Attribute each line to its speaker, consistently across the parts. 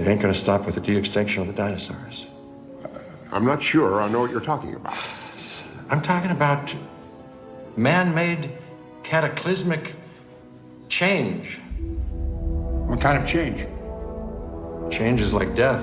Speaker 1: It ain't gonna stop with the de-extinction of the dinosaurs.
Speaker 2: I'm not sure I know what you're talking about.
Speaker 1: I'm talking about man-made cataclysmic change.
Speaker 2: What kind of change?
Speaker 1: Change is like death.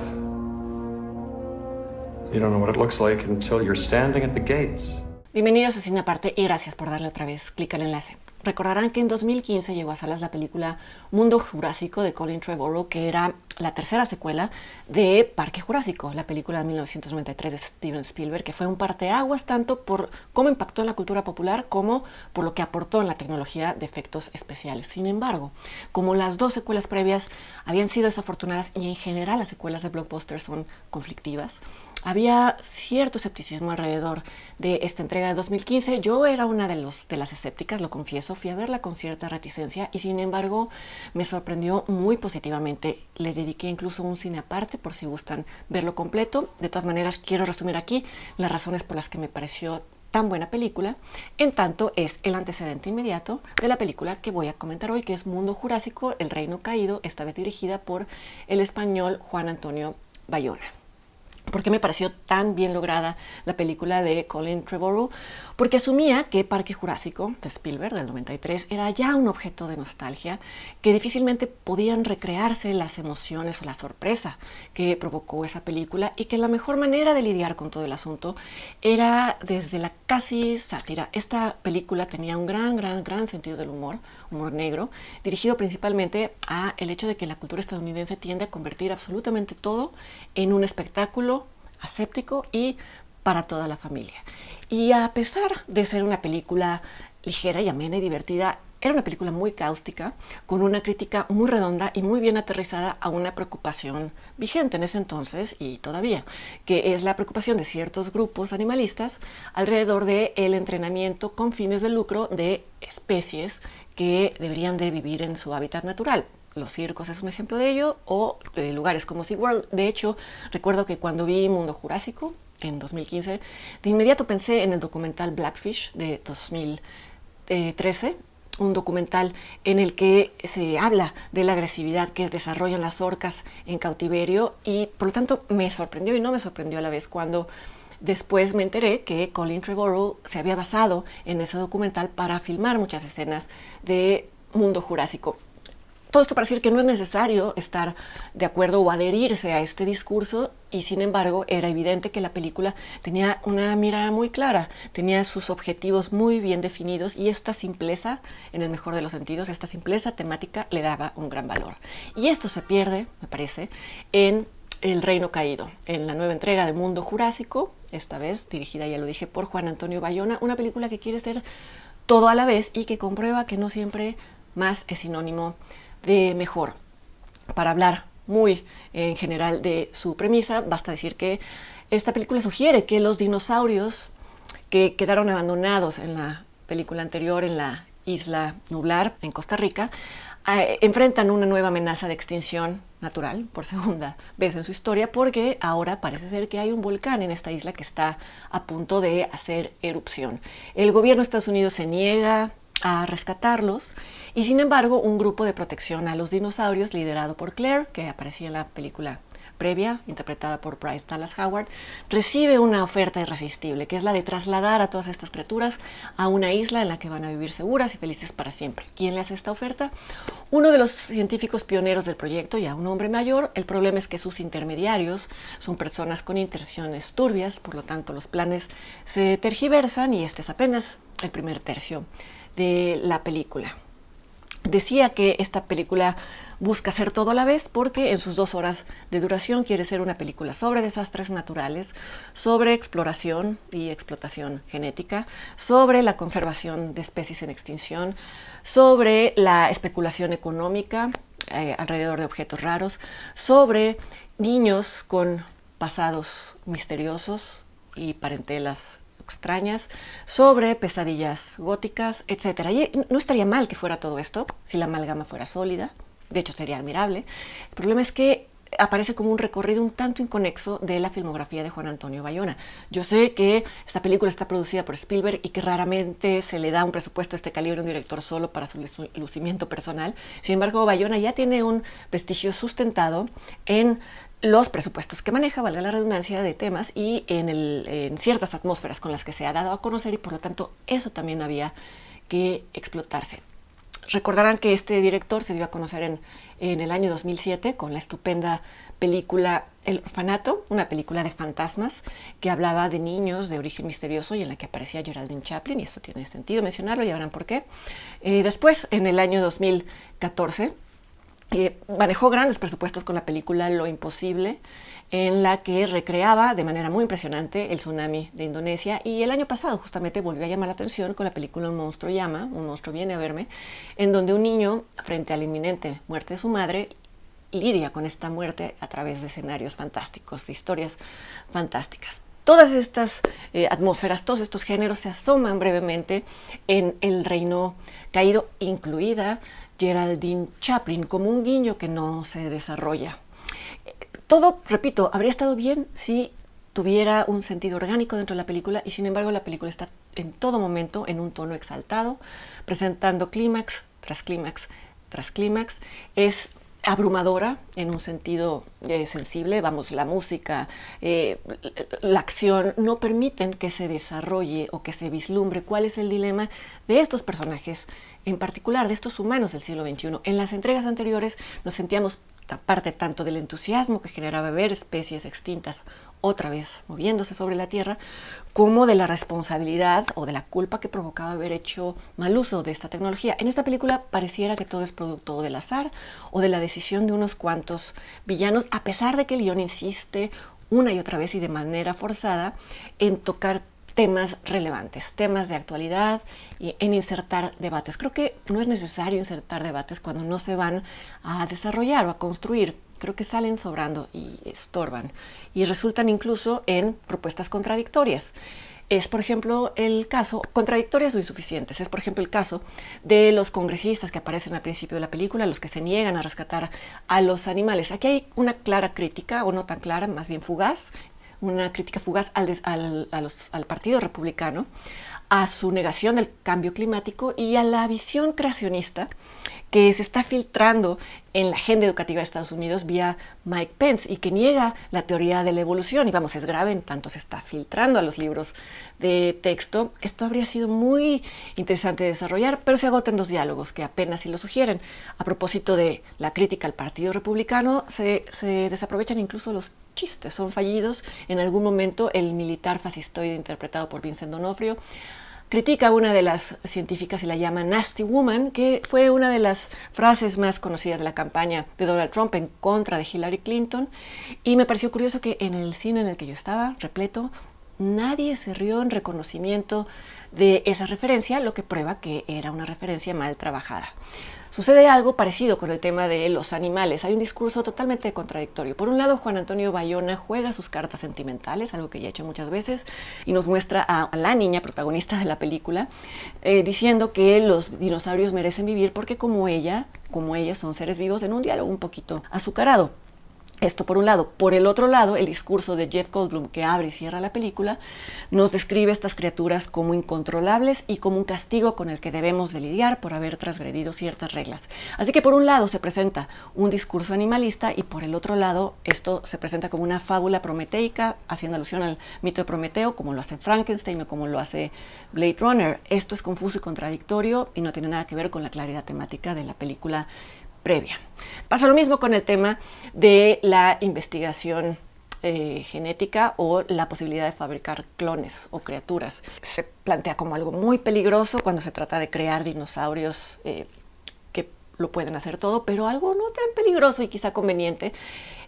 Speaker 1: You don't know what it looks like until you're standing at the gates.
Speaker 3: Bienvenidos a Cine Aparte y gracias por darle otra vez clic al enlace. Recordarán que en 2015 llegó a salas la película Mundo Jurásico de Colin Trevorrow, que era la tercera secuela de Parque Jurásico, la película de 1993 de Steven Spielberg, que fue un parteaguas tanto por cómo impactó en la cultura popular como por lo que aportó en la tecnología de efectos especiales. Sin embargo, como las dos secuelas previas habían sido desafortunadas y en general las secuelas de blockbuster son conflictivas, había cierto escepticismo alrededor de esta entrega de 2015. Yo era una de las escépticas, lo confieso. Fui a verla con cierta reticencia y sin embargo me sorprendió muy positivamente. Le dediqué incluso un cine aparte por si gustan verlo completo. De todas maneras, quiero resumir aquí las razones por las que me pareció tan buena película, en tanto es el antecedente inmediato de la película que voy a comentar hoy, que es Mundo Jurásico, El Reino Caído, esta vez dirigida por el español Juan Antonio Bayona. ¿Por qué me pareció tan bien lograda la película de Colin Trevorrow? Porque asumía que Parque Jurásico de Spielberg del 93 era ya un objeto de nostalgia, que difícilmente podían recrearse las emociones o la sorpresa que provocó esa película y que la mejor manera de lidiar con todo el asunto era desde la casi sátira. Esta película tenía un gran sentido del humor negro, dirigido principalmente a el hecho de que la cultura estadounidense tiende a convertir absolutamente todo en un espectáculo aséptico y para toda la familia. Y a pesar de ser una película ligera y amena y divertida, era una película muy cáustica, con una crítica muy redonda y muy bien aterrizada a una preocupación vigente en ese entonces y todavía, que es la preocupación de ciertos grupos animalistas alrededor del entrenamiento con fines de lucro de especies que deberían de vivir en su hábitat natural. Los circos es un ejemplo de ello, o lugares como SeaWorld. De hecho, recuerdo que cuando vi Mundo Jurásico en 2015, de inmediato pensé en el documental Blackfish de 2013, un documental en el que se habla de la agresividad que desarrollan las orcas en cautiverio y por lo tanto me sorprendió y no me sorprendió a la vez cuando después me enteré que Colin Trevorrow se había basado en ese documental para filmar muchas escenas de Mundo Jurásico. Todo esto para decir que no es necesario estar de acuerdo o adherirse a este discurso y sin embargo era evidente que la película tenía una mirada muy clara, tenía sus objetivos muy bien definidos y esta simpleza, en el mejor de los sentidos, esta simpleza temática le daba un gran valor. Y esto se pierde, me parece, en El Reino Caído, en la nueva entrega de Mundo Jurásico, esta vez dirigida, ya lo dije, por Juan Antonio Bayona, una película que quiere ser todo a la vez y que comprueba que no siempre más es sinónimo de mejor. Para hablar muy en general de su premisa, basta decir que esta película sugiere que los dinosaurios que quedaron abandonados en la película anterior en la isla Nublar, en Costa Rica, enfrentan una nueva amenaza de extinción natural por segunda vez en su historia, porque ahora parece ser que hay un volcán en esta isla que está a punto de hacer erupción. El gobierno de Estados Unidos se niega a rescatarlos y sin embargo un grupo de protección a los dinosaurios liderado por Claire, que aparecía en la película previa, interpretada por Bryce Dallas Howard, recibe una oferta irresistible, que es la de trasladar a todas estas criaturas a una isla en la que van a vivir seguras y felices para siempre. ¿Quién le hace esta oferta? Uno de los científicos pioneros del proyecto, ya un hombre mayor. El problema es que sus intermediarios son personas con intenciones turbias, por lo tanto los planes se tergiversan y este es apenas el primer tercio de la película. Decía que esta película busca hacer todo a la vez porque en sus 2 horas de duración quiere ser una película sobre desastres naturales, sobre exploración y explotación genética, sobre la conservación de especies en extinción, sobre la especulación económica alrededor de objetos raros, sobre niños con pasados misteriosos y parentelas extrañas, sobre pesadillas góticas, etc. Y no estaría mal que fuera todo esto si la amalgama fuera sólida. De hecho, sería admirable. El problema es que aparece como un recorrido un tanto inconexo de la filmografía de Juan Antonio Bayona. Yo sé que esta película está producida por Spielberg y que raramente se le da un presupuesto de este calibre a un director solo para su lucimiento personal. Sin embargo, Bayona ya tiene un prestigio sustentado en los presupuestos que maneja, valga la redundancia, de temas y en ciertas atmósferas con las que se ha dado a conocer, y por lo tanto eso también había que explotarse. Recordarán que este director se dio a conocer en el año 2007 con la estupenda película El Orfanato, una película de fantasmas que hablaba de niños de origen misterioso y en la que aparecía Geraldine Chaplin, y esto tiene sentido mencionarlo, ya verán por qué. Después, en el año 2014, manejó grandes presupuestos con la película Lo Imposible, en la que recreaba de manera muy impresionante el tsunami de Indonesia, y el año pasado justamente volvió a llamar la atención con la película Un monstruo llama, un monstruo viene a verme, en donde un niño, frente a la inminente muerte de su madre, lidia con esta muerte a través de escenarios fantásticos, de historias fantásticas. Todas estas atmósferas, todos estos géneros se asoman brevemente en El Reino Caído, incluida Geraldine Chaplin, como un guiño que no se desarrolla. Todo, repito, habría estado bien si tuviera un sentido orgánico dentro de la película, y sin embargo la película está en todo momento en un tono exaltado, presentando clímax tras clímax tras clímax. Es abrumadora en un sentido sensible, vamos, la música, la acción no permiten que se desarrolle o que se vislumbre cuál es el dilema de estos personajes, en particular de estos humanos del siglo XXI. En las entregas anteriores nos sentíamos parte tanto del entusiasmo que generaba ver especies extintas otra vez moviéndose sobre la Tierra, como de la responsabilidad o de la culpa que provocaba haber hecho mal uso de esta tecnología. En esta película pareciera que todo es producto del azar o de la decisión de unos cuantos villanos, a pesar de que el guión insiste una y otra vez y de manera forzada en tocar temas relevantes, temas de actualidad, y en insertar debates. Creo que no es necesario insertar debates cuando no se van a desarrollar o a construir. Creo que salen sobrando y estorban y resultan incluso en propuestas contradictorias. Es, por ejemplo, el caso, contradictorias o insuficientes, es, por ejemplo, el caso de los congresistas que aparecen al principio de la película, los que se niegan a rescatar a los animales. Aquí hay una clara crítica, o no tan clara, más bien fugaz, una crítica fugaz al Partido Republicano, a su negación del cambio climático y a la visión creacionista que se está filtrando en la agenda educativa de Estados Unidos vía Mike Pence, y que niega la teoría de la evolución. Y vamos, es grave en tanto se está filtrando a los libros de texto. Esto habría sido muy interesante de desarrollar, pero se agotan dos diálogos que apenas si lo sugieren. A propósito de la crítica al Partido Republicano, se desaprovechan incluso los chistes, son fallidos. En algún momento el militar fascistoide interpretado por Vincent D'Onofrio critica a una de las científicas y la llama Nasty Woman, que fue una de las frases más conocidas de la campaña de Donald Trump en contra de Hillary Clinton, y me pareció curioso que en el cine en el que yo estaba, repleto, nadie se rió en reconocimiento de esa referencia, lo que prueba que era una referencia mal trabajada. Sucede algo parecido con el tema de los animales. Hay un discurso totalmente contradictorio. Por un lado, Juan Antonio Bayona juega sus cartas sentimentales, algo que ya he hecho muchas veces, y nos muestra a la niña protagonista de la película diciendo que los dinosaurios merecen vivir porque como ellas son seres vivos, en un diálogo un poquito azucarado. Esto por un lado. Por el otro lado, el discurso de Jeff Goldblum, que abre y cierra la película, nos describe estas criaturas como incontrolables y como un castigo con el que debemos de lidiar por haber transgredido ciertas reglas. Así que por un lado se presenta un discurso animalista y por el otro lado esto se presenta como una fábula prometeica, haciendo alusión al mito de Prometeo, como lo hace Frankenstein o como lo hace Blade Runner. Esto es confuso y contradictorio y no tiene nada que ver con la claridad temática de la película previa. Pasa lo mismo con el tema de la investigación genética o la posibilidad de fabricar clones o criaturas. Se plantea como algo muy peligroso cuando se trata de crear dinosaurios que lo pueden hacer todo, pero algo no tan peligroso y quizá conveniente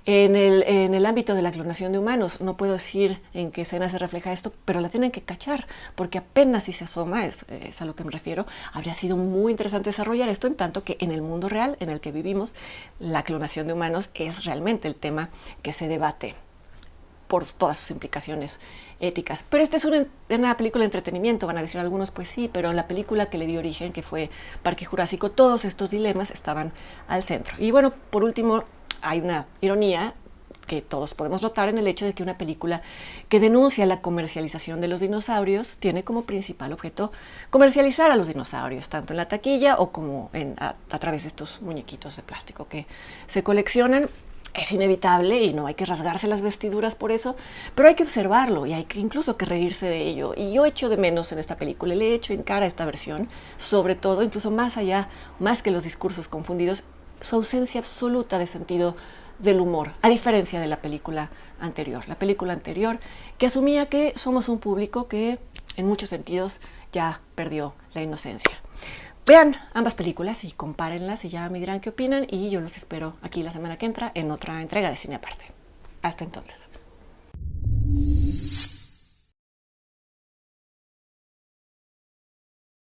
Speaker 3: en el ámbito de la clonación de humanos. No puedo decir en qué escena se refleja esto, pero la tienen que cachar, porque apenas si se asoma, es a lo que me refiero. Habría sido muy interesante desarrollar esto, en tanto que en el mundo real en el que vivimos, la clonación de humanos es realmente el tema que se debate por todas sus implicaciones éticas. Pero esta es una película de entretenimiento, van a decir algunos, pues sí, pero la película que le dio origen, que fue Parque Jurásico, todos estos dilemas estaban al centro. Y bueno, por último, hay una ironía que todos podemos notar en el hecho de que una película que denuncia la comercialización de los dinosaurios tiene como principal objeto comercializar a los dinosaurios, tanto en la taquilla o como a través de estos muñequitos de plástico que se coleccionan. Es inevitable y no hay que rasgarse las vestiduras por eso, pero hay que observarlo y hay que incluso que reírse de ello. Y yo echo de menos en esta película, le echo en cara a esta versión, sobre todo, incluso más allá, más que los discursos confundidos, su ausencia absoluta de sentido del humor, a diferencia de la película anterior. La película anterior que asumía que somos un público que en muchos sentidos ya perdió la inocencia. Vean ambas películas y compárenlas y ya me dirán qué opinan y yo los espero aquí la semana que entra en otra entrega de Cine Aparte. Hasta entonces.